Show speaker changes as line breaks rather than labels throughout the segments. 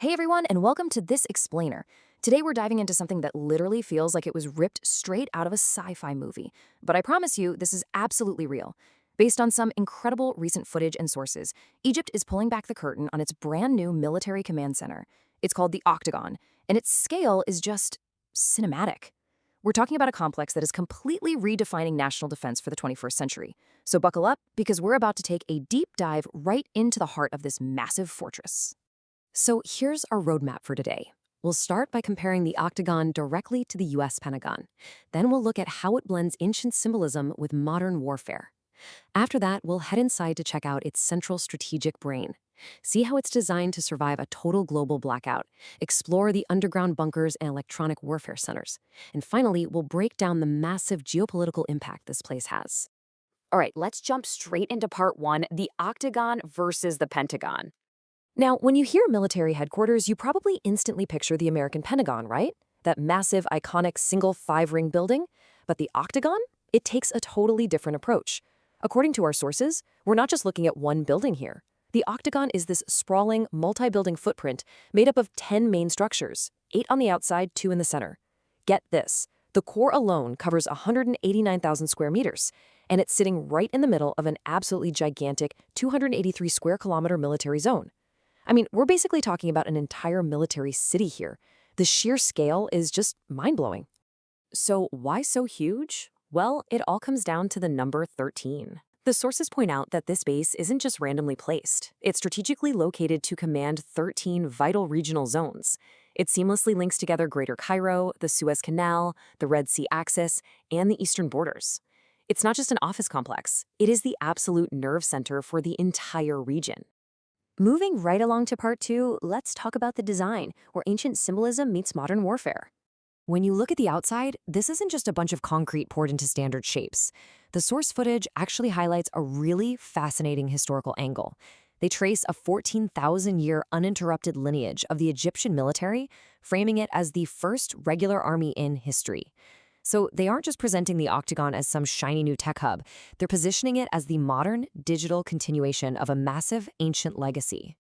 Hey everyone, and welcome to this explainer. Today we're diving into something that literally feels like it was ripped straight out of a sci-fi movie. But I promise you, this is absolutely real. Based on some incredible recent footage and sources, Egypt is pulling back the curtain on its brand new military command center. It's called the Octagon, and its scale is just cinematic. We're talking about a complex that is completely redefining national defense for the 21st century. So buckle up, because we're about to take a deep dive right into the heart of this massive fortress. So here's our roadmap for today. We'll start by comparing the Octagon directly to the US Pentagon. Then we'll look at how it blends ancient symbolism with modern warfare. After that, we'll head inside to check out its central strategic brain. See how it's designed to survive a total global blackout, explore the underground bunkers and electronic warfare centers. And finally, we'll break down the massive geopolitical impact this place has. All right, let's jump straight into part one, the Octagon versus the Pentagon. Now, when you hear military headquarters, you probably instantly picture the American Pentagon, right? That massive, iconic single five-ring building. But the Octagon? It takes a totally different approach. According to our sources, we're not just looking at one building here. The Octagon is this sprawling, multi-building footprint made up of 10 main structures, 8 on the outside, 2 in the center. Get this, the core alone covers 189,000 square meters, and it's sitting right in the middle of an absolutely gigantic 283 square kilometer military zone. I mean, we're basically talking about an entire military city here. The sheer scale is just mind-blowing. So why so huge? Well, it all comes down to the number 13. The sources point out that this base isn't just randomly placed. It's strategically located to command 13 vital regional zones. It seamlessly links together Greater Cairo, the Suez Canal, the Red Sea axis, and the eastern borders. It's not just an office complex. It is the absolute nerve center for the entire region. Moving right along to part two, let's talk about the design, where ancient symbolism meets modern warfare. When you look at the outside, this isn't just a bunch of concrete poured into standard shapes. The source footage actually highlights a really fascinating historical angle. They trace a 14,000-year uninterrupted lineage of the Egyptian military, framing it as the first regular army in history. So they aren't just presenting the Octagon as some shiny new tech hub, they're positioning it as the modern, digital continuation of a massive ancient legacy.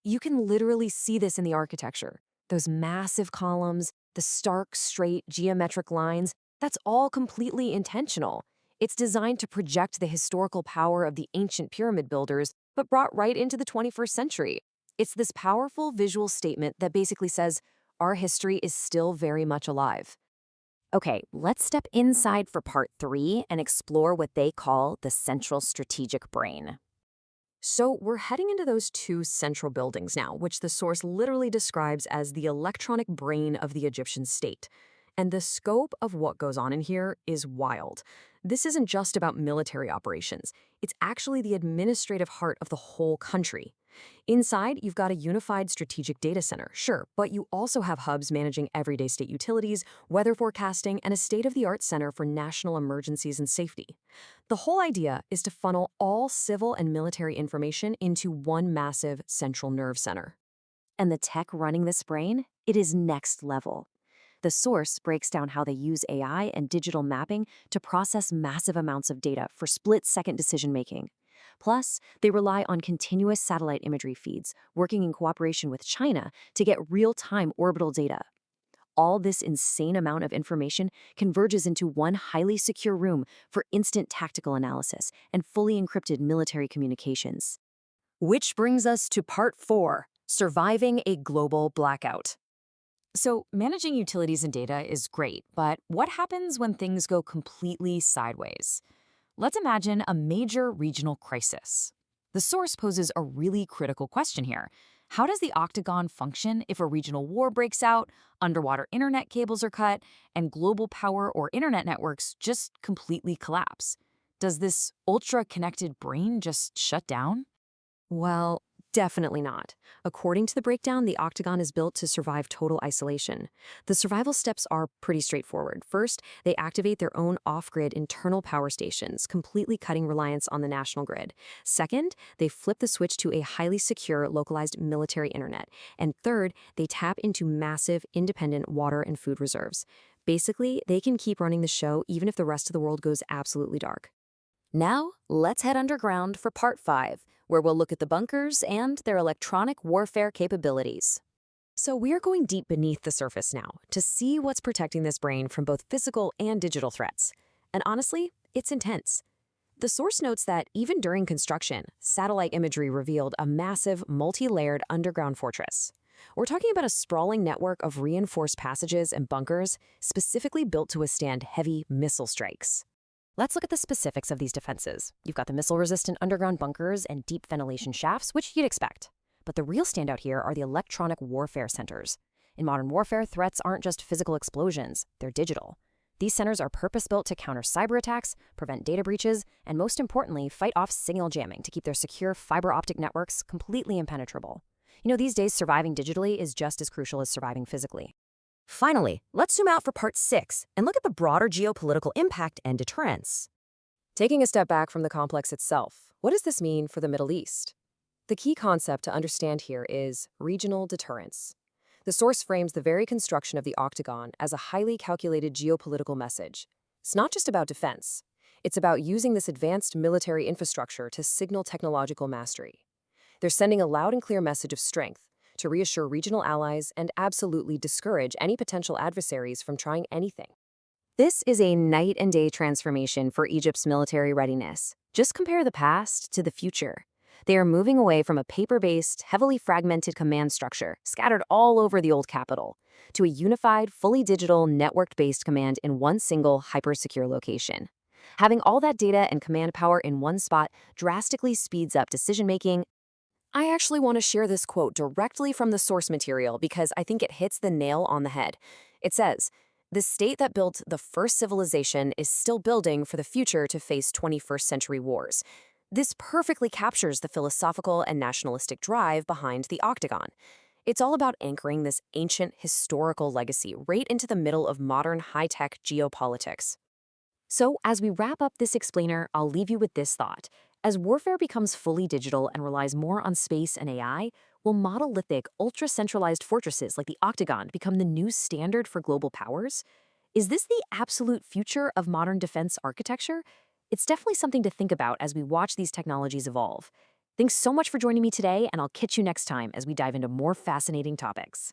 You can literally see this in the architecture. Those massive columns, the stark, straight, geometric lines, that's all completely intentional. It's designed to project the historical power of the ancient pyramid builders, but brought right into the 21st century. It's this powerful visual statement that basically says, our history is still very much alive. Okay, let's step inside for part three and explore what they call the central strategic brain. So we're heading into those two central buildings now, which the source literally describes as the electronic brain of the Egyptian state. And the scope of what goes on in here is wild. This isn't just about military operations. It's actually the administrative heart of the whole country. Inside, you've got a unified strategic data center, sure, but you also have hubs managing everyday state utilities, weather forecasting, and a state-of-the-art center for national emergencies and safety. The whole idea is to funnel all civil and military information into one massive central nerve center. And the tech running this brain? It is next level. The source breaks down how they use AI and digital mapping to process massive amounts of data for split-second decision-making. Plus, they rely on continuous satellite imagery feeds, working in cooperation with China to get real-time orbital data. All this insane amount of information converges into one highly secure room for instant tactical analysis and fully encrypted military communications. Which brings us to part four, surviving a global blackout. So, managing utilities and data is great, but what happens when things go completely sideways? Let's imagine a major regional crisis. The source poses a really critical question here. How does the Octagon function if a regional war breaks out, underwater internet cables are cut, and global power or internet networks just completely collapse? Does this ultra-connected brain just shut down? Well, definitely not. According to the breakdown, the Octagon is built to survive total isolation. The survival steps are pretty straightforward. First, they activate their own off-grid internal power stations, completely cutting reliance on the national grid. Second, they flip the switch to a highly secure, localized military internet. And third, they tap into massive, independent water and food reserves. Basically, they can keep running the show even if the rest of the world goes absolutely dark. Now, let's head underground for part 5, where we'll look at the bunkers and their electronic warfare capabilities.
So we're going deep beneath the surface now to see what's protecting this brain from both physical and digital threats. And honestly, it's intense. The source notes that even during construction, satellite imagery revealed a massive, multi-layered underground fortress. We're talking about a sprawling network of reinforced passages and bunkers specifically built to withstand heavy missile strikes.
Let's look at the specifics of these defenses. You've got the missile-resistant underground bunkers and deep ventilation shafts, which you'd expect. But the real standout here are the electronic warfare centers. In modern warfare, threats aren't just physical explosions, they're digital. These centers are purpose-built to counter cyber attacks, prevent data breaches, and most importantly, fight off signal jamming to keep their secure fiber optic networks completely impenetrable. You know, these days, surviving digitally is just as crucial as surviving physically. Finally, let's zoom out for part 6 and look at the broader geopolitical impact and deterrence. Taking a step back from the complex itself, what does this mean for the Middle East? The key concept to understand here is regional deterrence. The source frames the very construction of the Octagon as a highly calculated geopolitical message. It's not just about defense. It's about using this advanced military infrastructure to signal technological mastery. They're sending a loud and clear message of strength to reassure regional allies and absolutely discourage any potential adversaries from trying anything. This is a night and day transformation for Egypt's military readiness. Just compare the past to the future. They are moving away from a paper-based, heavily fragmented command structure scattered all over the old capital to a unified, fully digital, network-based command in one single, hyper-secure location. Having all that data and command power in one spot drastically speeds up decision-making. I actually want to share this quote directly from the source material because I think it hits the nail on the head. It says, "The state that built the first civilization is still building for the future to face 21st century wars." This perfectly captures the philosophical and nationalistic drive behind the Octagon. It's all about anchoring this ancient historical legacy right into the middle of modern high-tech geopolitics. So, as we wrap up this explainer, I'll leave you with this thought. As warfare becomes fully digital and relies more on space and AI, will monolithic, ultra-centralized fortresses like the Octagon become the new standard for global powers? Is this the absolute future of modern defense architecture? It's definitely something to think about as we watch these technologies evolve. Thanks so much for joining me today, and I'll catch you next time as we dive into more fascinating topics.